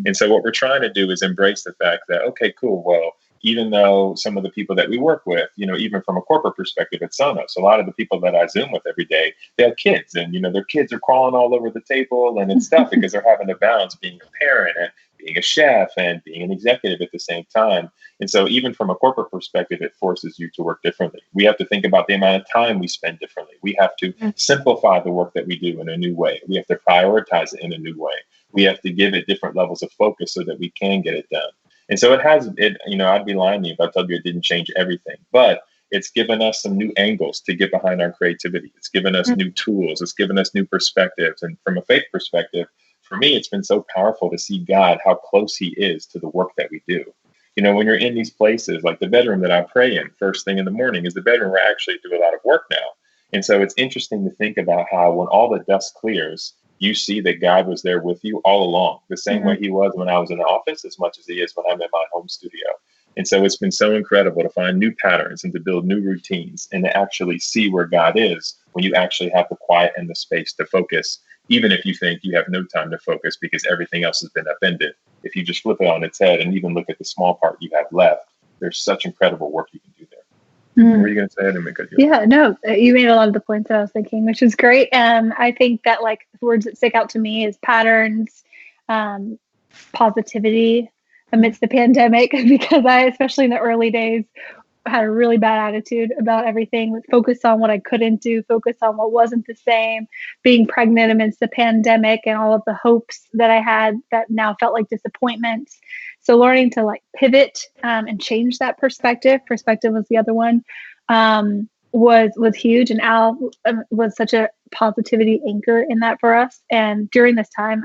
And so what we're trying to do is embrace the fact that, okay, cool, well, even though some of the people that we work with, even from a corporate perspective at Sonos, a lot of the people that I Zoom with every day, they have kids, and, their kids are crawling all over the table and it's stuff because they're having to balance being a parent and being a chef and being an executive at the same time. And so even from a corporate perspective, it forces you to work differently. We have to think about the amount of time we spend differently. We have to simplify the work that we do in a new way. We have to prioritize it in a new way. We have to give it different levels of focus so that we can get it done. And so I'd be lying to you if I told you it didn't change everything, but it's given us some new angles to get behind our creativity. It's given us new tools. It's given us new perspectives. And from a faith perspective, for me, it's been so powerful to see God, how close he is to the work that we do. When you're in these places, like the bedroom that I pray in first thing in the morning is the bedroom where I actually do a lot of work now. And so it's interesting to think about how when all the dust clears, you see that God was there with you all along, the same way he was when I was in the office as much as he is when I'm in my home studio. And so it's been so incredible to find new patterns and to build new routines and to actually see where God is when you actually have the quiet and the space to focus, even if you think you have no time to focus because everything else has been upended. If you just flip it on its head and even look at the small part you have left, there's such incredible work you can do there. What were you going to say? I didn't make a Yeah, no, you made a lot of the points that I was thinking, which is great. I think that like words that stick out to me is patterns, positivity amidst the pandemic, because I, especially in the early days, had a really bad attitude about everything, focus on what I couldn't do, focus on what wasn't the same, being pregnant amidst the pandemic and all of the hopes that I had that now felt like disappointments. So learning to like pivot and change that perspective was the other one, was huge. And Al was such a positivity anchor in that for us. And during this time,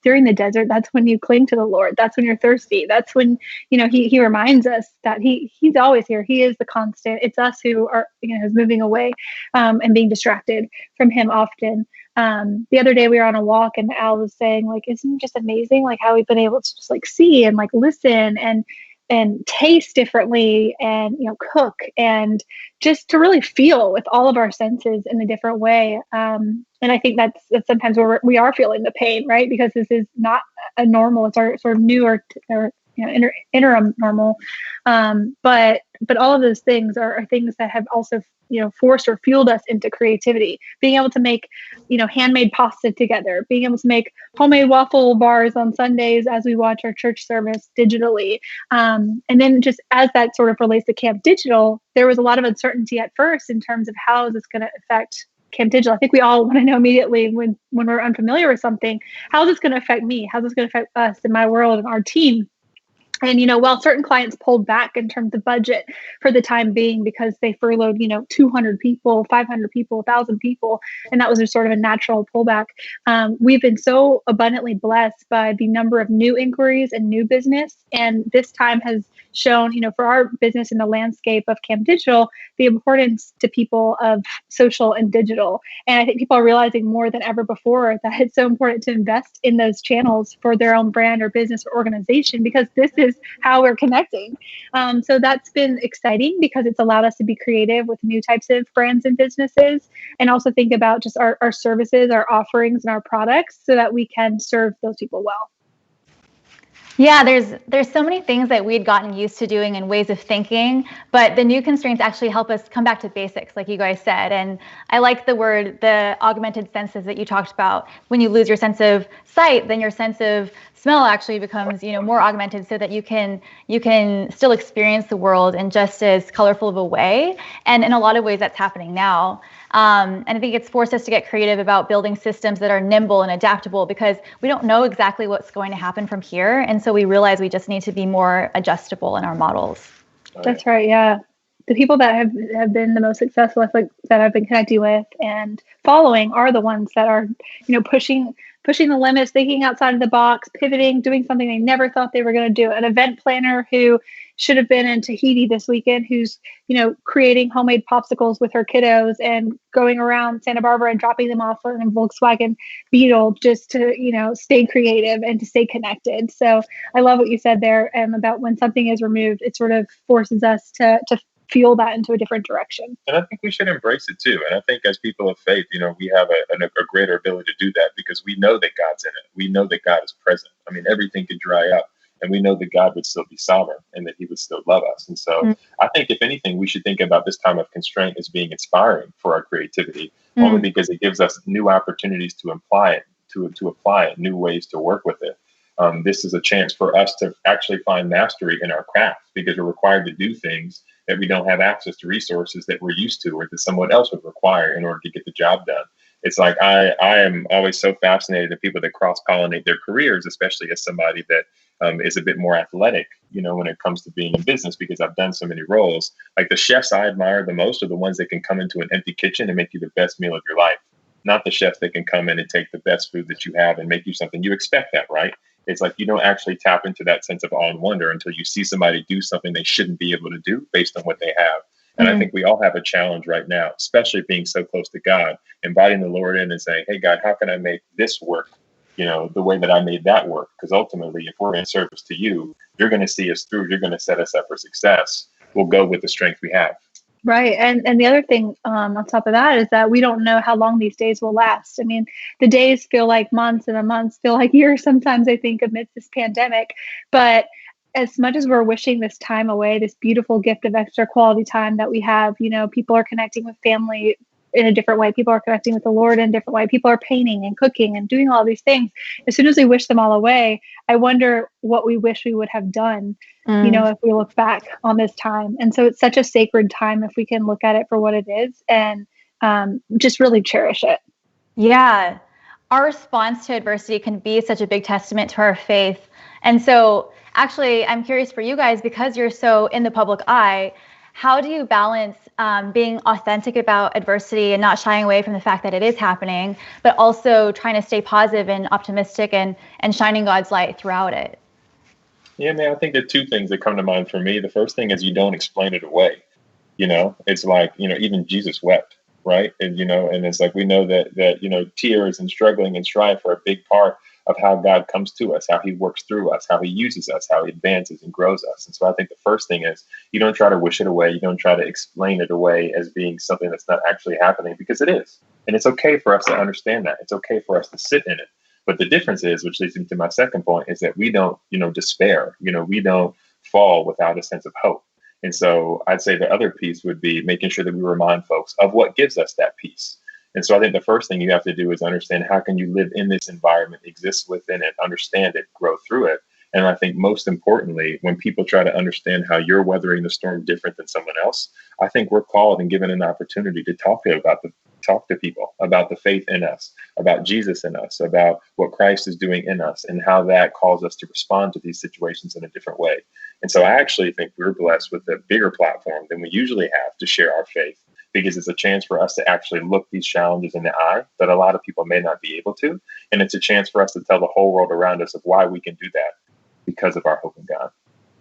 during the desert, that's when you cling to the Lord. That's when you're thirsty. That's when, he reminds us that he's always here. He is the constant. It's us who are, is moving away and being distracted from him often. The other day we were on a walk and Al was saying, like, isn't it just amazing, like how we've been able to just like see and like listen and taste differently and, cook and just to really feel with all of our senses in a different way. And I think that's sometimes where we are feeling the pain, right? Because this is not a normal, it's our sort of new or interim normal. But all of those things are things that have also, forced or fueled us into creativity, being able to make, handmade pasta together, being able to make homemade waffle bars on Sundays as we watch our church service digitally. And then just as that sort of relates to Camp Digital, there was a lot of uncertainty at first in terms of how is this going to affect Camp Digital. I think we all want to know immediately when we're unfamiliar with something, how is this going to affect me? How's this going to affect us and my world and our team? And, while certain clients pulled back in terms of budget for the time being because they furloughed, 200 people, 500 people, 1,000 people, and that was a sort of a natural pullback. We've been so abundantly blessed by the number of new inquiries and new business. And this time has shown, for our business in the landscape of Camp Digital, the importance to people of social and digital. And I think people are realizing more than ever before that it's so important to invest in those channels for their own brand or business or organization, because this is how we're connecting. So that's been exciting because it's allowed us to be creative with new types of brands and businesses, and also think about just our services, our offerings, and our products so that we can serve those people well. Yeah, there's so many things that we'd gotten used to doing and ways of thinking, but the new constraints actually help us come back to basics, like you guys said. And I like the augmented senses that you talked about. When you lose your sense of sight, then your sense of smell actually becomes, more augmented, so that you can still experience the world in just as colorful of a way. And in a lot of ways, that's happening now. And I think it's forced us to get creative about building systems that are nimble and adaptable, because we don't know exactly what's going to happen from here. And so we realize we just need to be more adjustable in our models. That's right. Yeah. the people that have been the most successful, I feel like, that I've been connecting with and following are the ones that are, pushing the limits, thinking outside of the box, pivoting, doing something they never thought they were going to do. An event planner who should have been in Tahiti this weekend, who's, creating homemade popsicles with her kiddos and going around Santa Barbara and dropping them off in a Volkswagen Beetle just to, stay creative and to stay connected. So I love what you said there about when something is removed, it sort of forces us to fuel that into a different direction. And I think we should embrace it too. And I think as people of faith, we have a greater ability to do that because we know that God's in it. We know that God is present. I mean, everything could dry up and we know that God would still be sovereign and that he would still love us. And so I think if anything, we should think about this time of constraint as being inspiring for our creativity, only because it gives us new opportunities to apply it, to apply it, new ways to work with it. This is a chance for us to actually find mastery in our craft because we're required to do things that we don't have access to resources that we're used to or that someone else would require in order to get the job done. It's like I am always so fascinated in people that cross-pollinate their careers, especially as somebody that is a bit more athletic, when it comes to being in business, because I've done so many roles. Like the chefs I admire the most are the ones that can come into an empty kitchen and make you the best meal of your life, not the chefs that can come in and take the best food that you have and make you something. You expect that, right? It's like you don't actually tap into that sense of awe and wonder until you see somebody do something they shouldn't be able to do based on what they have. And I think we all have a challenge right now, especially being so close to God, inviting the Lord in and saying, hey, God, how can I make this work, the way that I made that work? Because ultimately, if we're in service to you, you're going to see us through. You're going to set us up for success. We'll go with the strength we have. Right. And the other thing on top of that is that we don't know how long these days will last. I mean, the days feel like months and the months feel like years sometimes, I think, amidst this pandemic. But as much as we're wishing this time away, this beautiful gift of extra quality time that we have, people are connecting with family in a different way. People are connecting with the Lord in a different way. People are painting and cooking and doing all these things. As soon as we wish them all away, I wonder what we wish we would have done, if we look back on this time. And so it's such a sacred time if we can look at it for what it is and just really cherish it. Yeah. Our response to adversity can be such a big testament to our faith. And so actually, I'm curious for you guys, because you're so in the public eye, how do you balance being authentic about adversity and not shying away from the fact that it is happening, but also trying to stay positive and optimistic and shining God's light throughout it? Yeah, man, I think there are two things that come to mind for me. The first thing is you don't explain it away. It's like, even Jesus wept, right? And, and it's like we know that tears and struggling and strife are a big part of how God comes to us, how he works through us, how he uses us, how he advances and grows us. And so I think the first thing is you don't try to wish it away. You don't try to explain it away as being something that's not actually happening, because it is. And it's okay for us to understand that. It's okay for us to sit in it. But the difference is, which leads me to my second point, is that we don't, despair. We don't fall without a sense of hope. And so I'd say the other piece would be making sure that we remind folks of what gives us that peace. And so I think the first thing you have to do is understand, how can you live in this environment, exist within it, understand it, grow through it. And I think most importantly, when people try to understand how you're weathering the storm different than someone else, I think we're called and given an opportunity to talk to people about the faith in us, about Jesus in us, about what Christ is doing in us, and how that calls us to respond to these situations in a different way. And so I actually think we're blessed with a bigger platform than we usually have to share our faith, because it's a chance for us to actually look these challenges in the eye that a lot of people may not be able to. And it's a chance for us to tell the whole world around us of why we can do that because of our hope in God.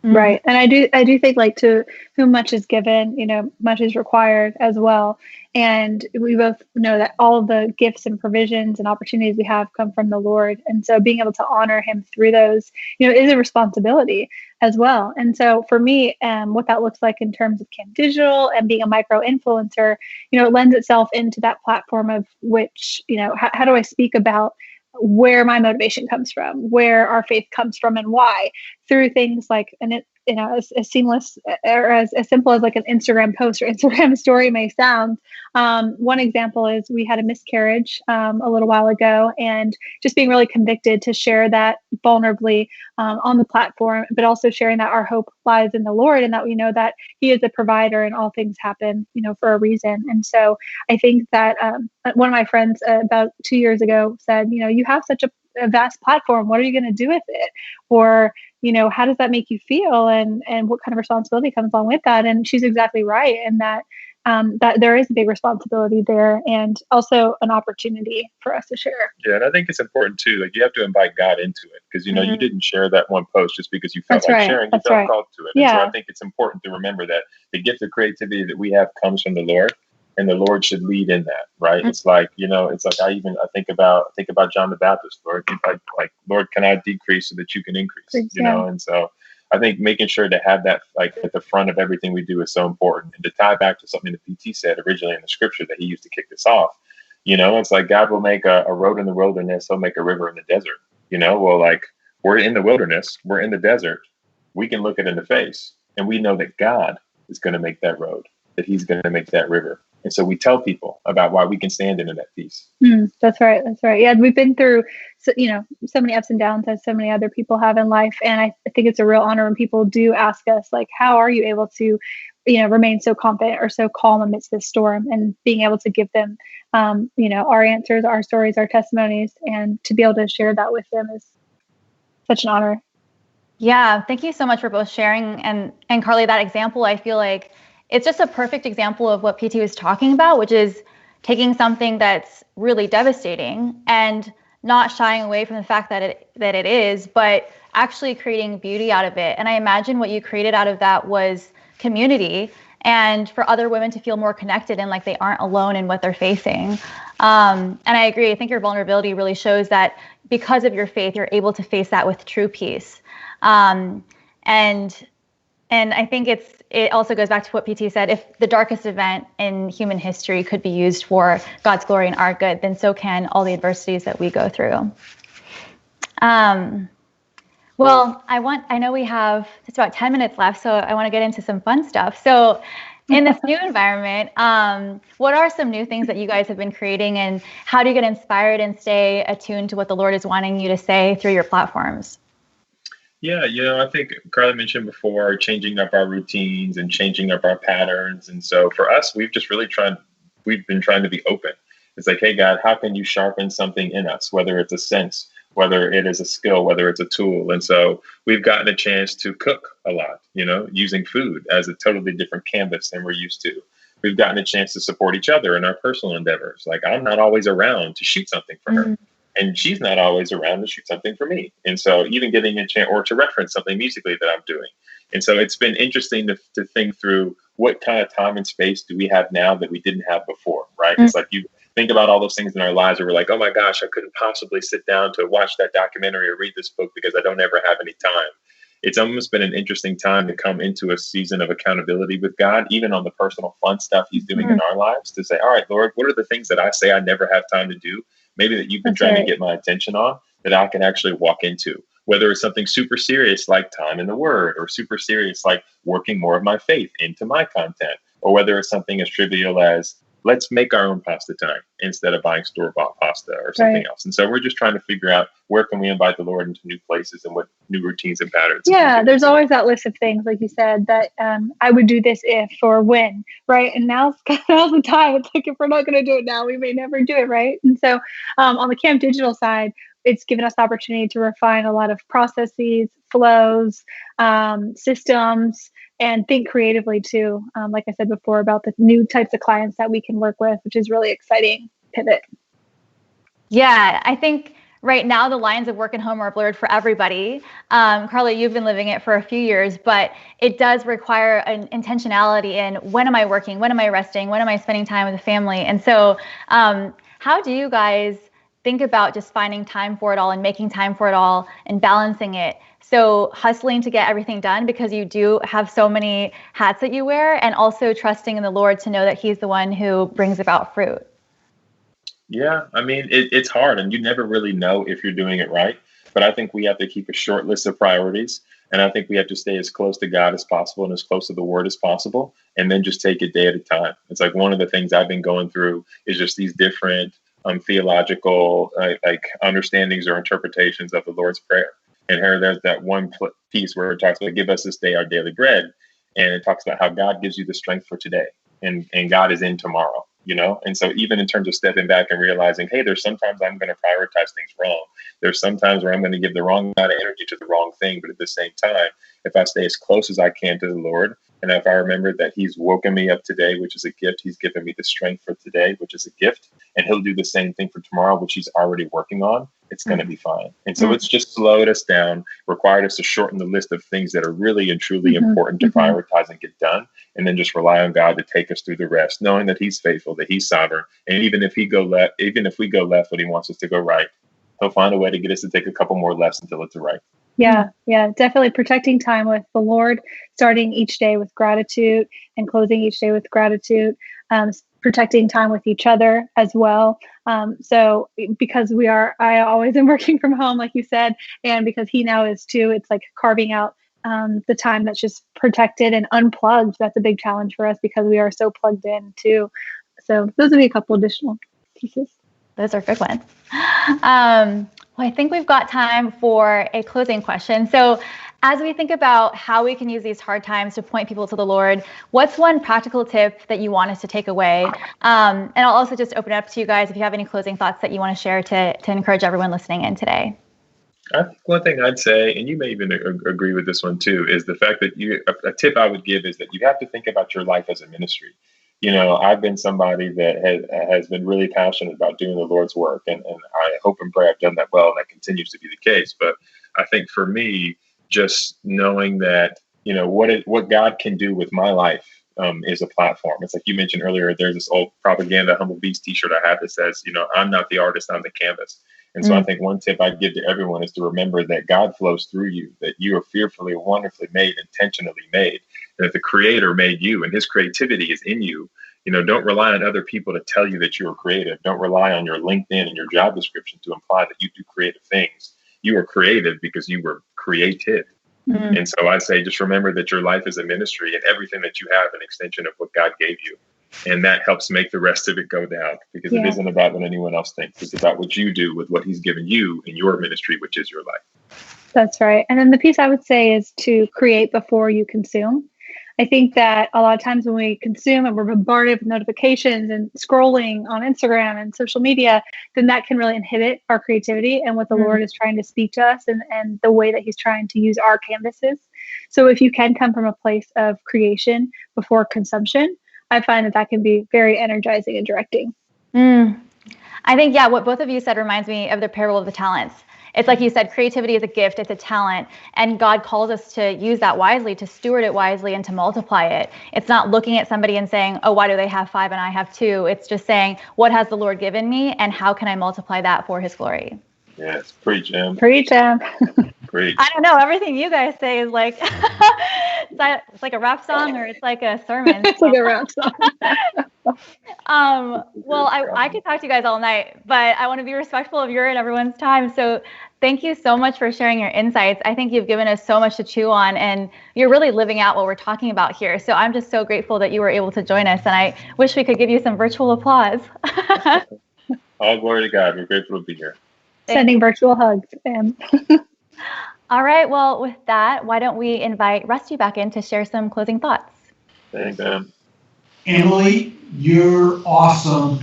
Right. And I do think, like, to whom much is given, much is required as well. And we both know that all of the gifts and provisions and opportunities we have come from the Lord. And so being able to honor him through those, is a responsibility as well. And so for me, what that looks like in terms of Camp Digital and being a micro influencer, it lends itself into that platform of which, how do I speak about where my motivation comes from, where our faith comes from, and why, through things like, as seamless or as simple as like an Instagram post or Instagram story may sound. One example is we had a miscarriage a little while ago, and just being really convicted to share that vulnerably on the platform, but also sharing that our hope lies in the Lord, and that we know that he is a provider and all things happen, for a reason. And so I think that one of my friends about 2 years ago said, you have such a vast platform. What are you going to do with it? Or, how does that make you feel? And what kind of responsibility comes along with that? And she's exactly right in that, that there is a big responsibility there and also an opportunity for us to share. Yeah, and I think it's important too. Like you have to invite God into it because you didn't share that one post just because you felt sharing. You felt called to it. And so I think it's important to remember that the gift of creativity that we have comes from the Lord, and the Lord should lead in that, right? Mm-hmm. It's like I think about John the Baptist. Lord, like Lord, can I decrease so that you can increase? And so I think making sure to have that like at the front of everything we do is so important. And to tie back to something that PT said originally in the scripture that he used to kick this off, it's like God will make a road in the wilderness. He'll make a river in the desert. Well, like we're in the wilderness, we're in the desert. We can look it in the face and we know that God is going to make that road, that he's going to make that river. And so we tell people about why we can stand into that peace. That's right. That's right. Yeah, we've been through, so many ups and downs as so many other people have in life. And I think it's a real honor when people do ask us, like, how are you able to, remain so confident or so calm amidst this storm, and being able to give them, our answers, our stories, our testimonies, and to be able to share that with them is such an honor. Yeah. Thank you so much for both sharing. And Carly, that example, I feel like it's just a perfect example of what PT was talking about, which is taking something that's really devastating and not shying away from the fact that it is, but actually creating beauty out of it. And I imagine what you created out of that was community, and for other women to feel more connected and like they aren't alone in what they're facing. And I agree. I think your vulnerability really shows that because of your faith, you're able to face that with true peace. And I think it also goes back to what PT said. If the darkest event in human history could be used for God's glory and our good, then so can all the adversities that we go through. Well, I know we have just about 10 minutes left, so I want to get into some fun stuff. So in this new environment, what are some new things that you guys have been creating, and how do you get inspired and stay attuned to what the Lord is wanting you to say through your platforms? Yeah, I think Carly mentioned before changing up our routines and changing up our patterns. And so for us, we've been trying to be open. It's like, hey, God, how can you sharpen something in us, whether it's a sense, whether it is a skill, whether it's a tool. And so we've gotten a chance to cook a lot, using food as a totally different canvas than we're used to. We've gotten a chance to support each other in our personal endeavors. Like I'm not always around to shoot something for her. And she's not always around to shoot something for me. And so even getting a chance or to reference something musically that I'm doing. And so it's been interesting to think through what kind of time and space do we have now that we didn't have before, right? It's like you think about all those things in our lives where we're like, oh my gosh, I couldn't possibly sit down to watch that documentary or read this book because I don't ever have any time. It's almost been an interesting time to come into a season of accountability with God, even on the personal fun stuff he's doing in our lives, to say, all right, Lord, what are the things that I say I never have time to do? Maybe that you've been trying to get my attention on that I can actually walk into, whether it's something super serious like time in the Word, or super serious like working more of my faith into my content, or whether it's something as trivial as let's make our own pasta time instead of buying store-bought pasta or something else. And so we're just trying to figure out where can we invite the Lord into new places and what new routines and patterns. Yeah, there's always that list of things, like you said, that I would do this if or when, right? And now's the time. It's like if we're not going to do it now, we may never do it, right? And so on the Camp Digital side, it's given us the opportunity to refine a lot of processes, flows, systems, and think creatively too. Like I said before, about the new types of clients that we can work with, which is really exciting pivot. Yeah, I think right now the lines of work and home are blurred for everybody. Carly, you've been living it for a few years, but it does require an intentionality in when am I working, when am I resting, when am I spending time with the family? And so how do you guys think about just finding time for it all and making time for it all and balancing it? So hustling to get everything done because you do have so many hats that you wear, and also trusting in the Lord to know that he's the one who brings about fruit. Yeah, I mean, it's hard, and you never really know if you're doing it right. But I think we have to keep a short list of priorities. And I think we have to stay as close to God as possible and as close to the Word as possible, and then just take it day at a time. It's like one of the things I've been going through is just these different theological like understandings or interpretations of the Lord's Prayer. And here there's that one piece where it talks about give us this day our daily bread. And it talks about how God gives you the strength for today, and God is in tomorrow. you know? And so even in terms of stepping back and realizing, hey, there's sometimes I'm going to prioritize things wrong. There's sometimes where I'm going to give the wrong amount of energy to the wrong thing. But at the same time, if I stay as close as I can to the Lord, and if I remember that he's woken me up today, which is a gift, he's given me the strength for today, which is a gift, and he'll do the same thing for tomorrow, which he's already working on, it's going to be fine. And so it's just slowed us down, required us to shorten the list of things that are really and truly important to prioritize and get done, and then just rely on God to take us through the rest, knowing that he's faithful, that he's sovereign. And even if we go left, when he wants us to go right, he'll find a way to get us to take a couple more lefts until it's right. Yeah, definitely protecting time with the Lord, starting each day with gratitude and closing each day with gratitude, protecting time with each other as well. So because I always am working from home, like you said, and because he now is too, it's like carving out the time that's just protected and unplugged. That's a big challenge for us because we are so plugged in too. So those would be a couple additional pieces. Those are big ones. Well, I think we've got time for a closing question. So as we think about how we can use these hard times to point people to the Lord, what's one practical tip that you want us to take away? And I'll also just open it up to you guys if you have any closing thoughts that you want to share to encourage everyone listening in today. I think one thing I'd say, and you may even agree with this one too, is the fact that a tip I would give is that you have to think about your life as a ministry. You know, I've been somebody that has been really passionate about doing the Lord's work, and I hope and pray I've done that well, and that continues to be the case. But I think for me, just knowing that, you know, what God can do with my life is a platform. It's like you mentioned earlier, there's this old propaganda Humble Beast t-shirt I have that says, you know, I'm not the artist, I'm the canvas. And so I think one tip I'd give to everyone is to remember that God flows through you, that you are fearfully and wonderfully made, intentionally made, and that the Creator made you and his creativity is in you. You know, don't rely on other people to tell you that you are creative. Don't rely on your LinkedIn and your job description to imply that you do creative things. You are creative because you were created. And so I say, just remember that your life is a ministry and everything that you have an extension of what God gave you. And that helps make the rest of it go down because it isn't about what anyone else thinks. It's about what you do with what he's given you in your ministry, which is your life. That's right. And then the piece I would say is to create before you consume. I think that a lot of times when we consume and we're bombarded with notifications and scrolling on Instagram and social media, then that can really inhibit our creativity and what the Lord is trying to speak to us and the way that he's trying to use our canvases. So if you can come from a place of creation before consumption, I find that can be very energizing and directing. I think, what both of you said reminds me of the parable of the talents. It's like you said, creativity is a gift, it's a talent, and God calls us to use that wisely, to steward it wisely, and to multiply it. It's not looking at somebody and saying, oh, why do they have 5 and I have 2? It's just saying, what has the Lord given me, and how can I multiply that for his glory? Yes, preach him. Preach him. Preach. I don't know. Everything you guys say is like, it's like a rap song or it's like a sermon. It's like a rap song. Well, I could talk to you guys all night, but I want to be respectful of your and everyone's time. So thank you so much for sharing your insights. I think you've given us so much to chew on, and you're really living out what we're talking about here. So I'm just so grateful that you were able to join us, and I wish we could give you some virtual applause. All glory to God. We're grateful to be here. Sending virtual hugs. All right. Well, with that, why don't we invite Rusty back in to share some closing thoughts? Thanks, Em. Emily, you're awesome.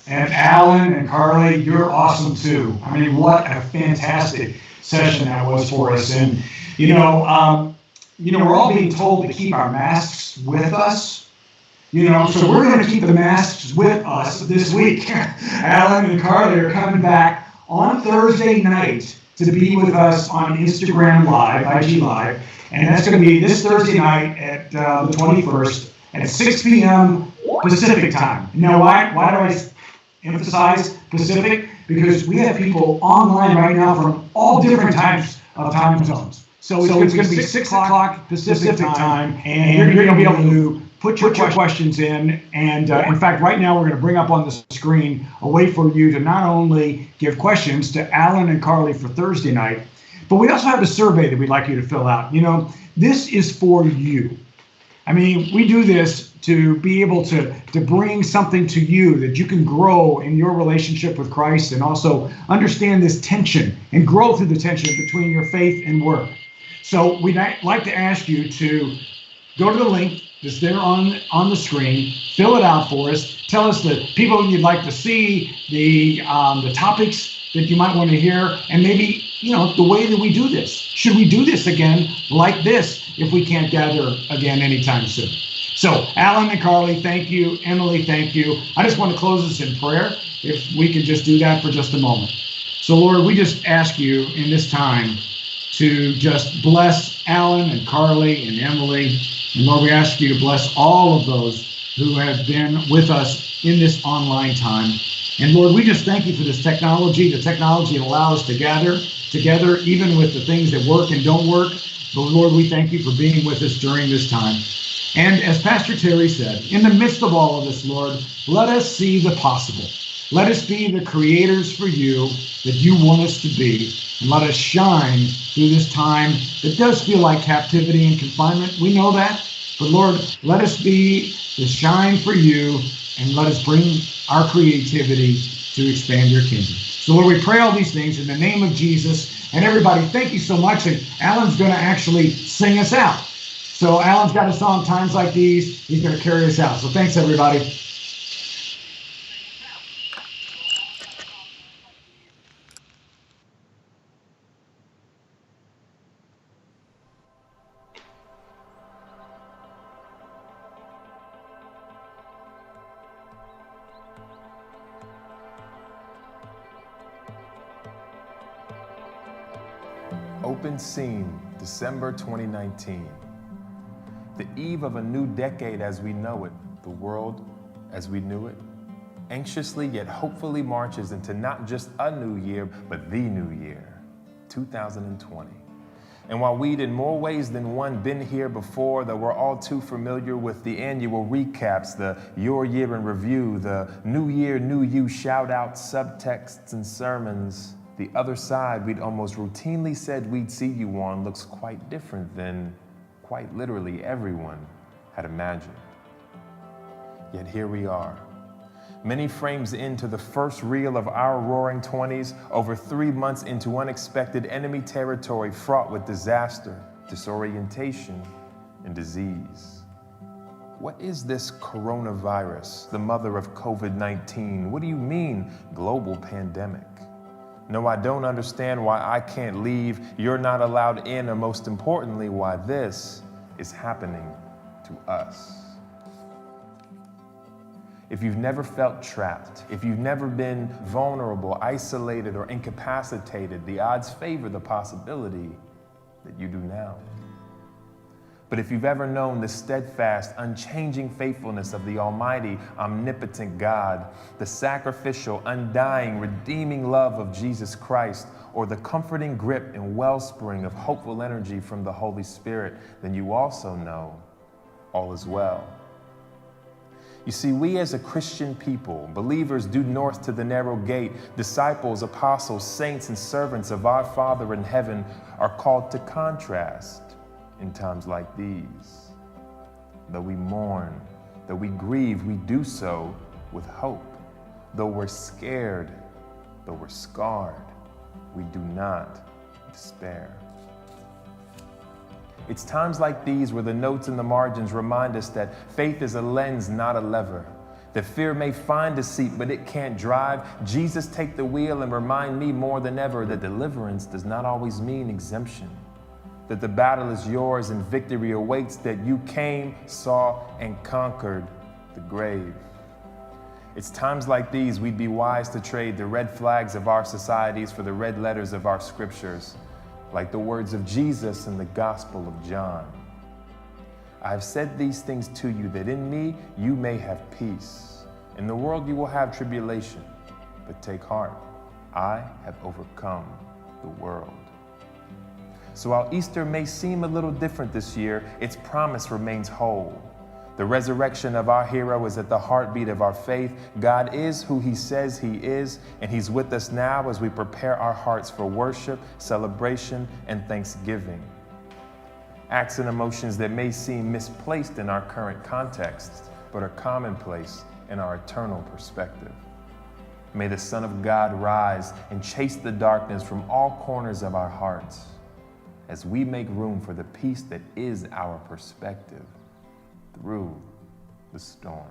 And Alan and Carly, you're awesome too. I mean, what a fantastic session that was for us. And, we're all being told to keep our masks with us. So we're going to keep the masks with us this week. Alan and Carly are coming back on Thursday night to be with us on Instagram Live, IG Live. And that's going to be this Thursday night at the 21st at 6 p.m. Pacific time. Now, why do I emphasize Pacific? Because we have people online right now from all different types of time zones. So it's going to be 6 o'clock Pacific time, and you're going to be able to put your questions in. And in fact, right now we're going to bring up on the screen a way for you to not only give questions to Alan and Carly for Thursday night, but we also have a survey that we'd like you to fill out. This is for you. I mean, we do this to be able to bring something to you that you can grow in your relationship with Christ and also understand this tension and grow through the tension between your faith and work. So we'd like to ask you to go to the link that's there on the screen. Fill it out for us. Tell us the people you'd like to see, the topics that you might want to hear, and maybe, the way that we do this. Should we do this again like this if we can't gather again anytime soon? So, Alan and Carly, thank you. Emily, thank you. I just want to close this in prayer, if we could just do that for just a moment. So, Lord, we just ask you in this time to just bless Alan and Carly and Emily. And Lord, we ask you to bless all of those who have been with us in this online time. And Lord, we just thank you for this technology, the technology that allows us to gather together, even with the things that work and don't work. But Lord, we thank you for being with us during this time. And as Pastor Terry said, in the midst of all of this, Lord, let us see the possible. Let us be the creators for you that you want us to be. And let us shine through this time that does feel like captivity and confinement. We know that. But Lord, let us be the shine for you, and let us bring our creativity to expand your kingdom. So Lord, we pray all these things in the name of Jesus. And everybody, thank you so much. And Alan's going to actually sing us out. So Alan's got a song, Times Like These. He's going to carry us out. So thanks, everybody. Open Scene, December 2019. The eve of a new decade as we know it, the world as we knew it, anxiously yet hopefully marches into not just a new year, but the new year, 2020. And while we'd in more ways than one been here before, though we're all too familiar with the annual recaps, the Your Year in Review, the New Year, New You shout-out subtexts and sermons, the other side we'd almost routinely said we'd see you on looks quite different than quite literally everyone had imagined. Yet here we are, many frames into the first reel of our roaring 20s, over 3 months into unexpected enemy territory fraught with disaster, disorientation, and disease. What is this coronavirus, the mother of COVID-19? What do you mean, global pandemic? No, I don't understand why I can't leave, you're not allowed in, or most importantly, why this is happening to us. If you've never felt trapped, if you've never been vulnerable, isolated, or incapacitated, the odds favor the possibility that you do now. But if you've ever known the steadfast, unchanging faithfulness of the almighty, omnipotent God, the sacrificial, undying, redeeming love of Jesus Christ, or the comforting grip and wellspring of hopeful energy from the Holy Spirit, then you also know all is well. You see, we as a Christian people, believers due north to the narrow gate, disciples, apostles, saints, and servants of our Father in heaven, are called to contrast in times like these. Though we mourn, though we grieve, we do so with hope. Though we're scared, though we're scarred, we do not despair. It's times like these where the notes in the margins remind us that faith is a lens, not a lever. That fear may find a seat, but it can't drive. Jesus, take the wheel and remind me more than ever that deliverance does not always mean exemption. That the battle is yours and victory awaits, that you came, saw, and conquered the grave. It's times like these we'd be wise to trade the red flags of our societies for the red letters of our scriptures, like the words of Jesus in the Gospel of John. I have said these things to you, that in me you may have peace. In the world you will have tribulation, but take heart, I have overcome the world. So while Easter may seem a little different this year, its promise remains whole. The resurrection of our hero is at the heartbeat of our faith. God is who he says he is, and he's with us now as we prepare our hearts for worship, celebration, and thanksgiving. Acts and emotions that may seem misplaced in our current context, but are commonplace in our eternal perspective. May the Son of God rise and chase the darkness from all corners of our hearts as we make room for the peace that is our perspective. through the storm.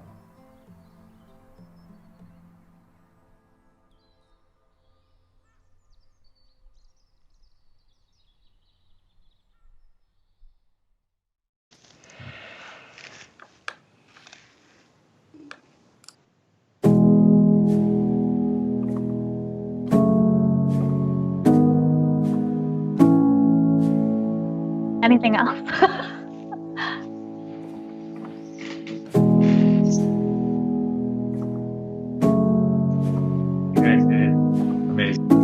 Anything else? You guys did it. Amazing.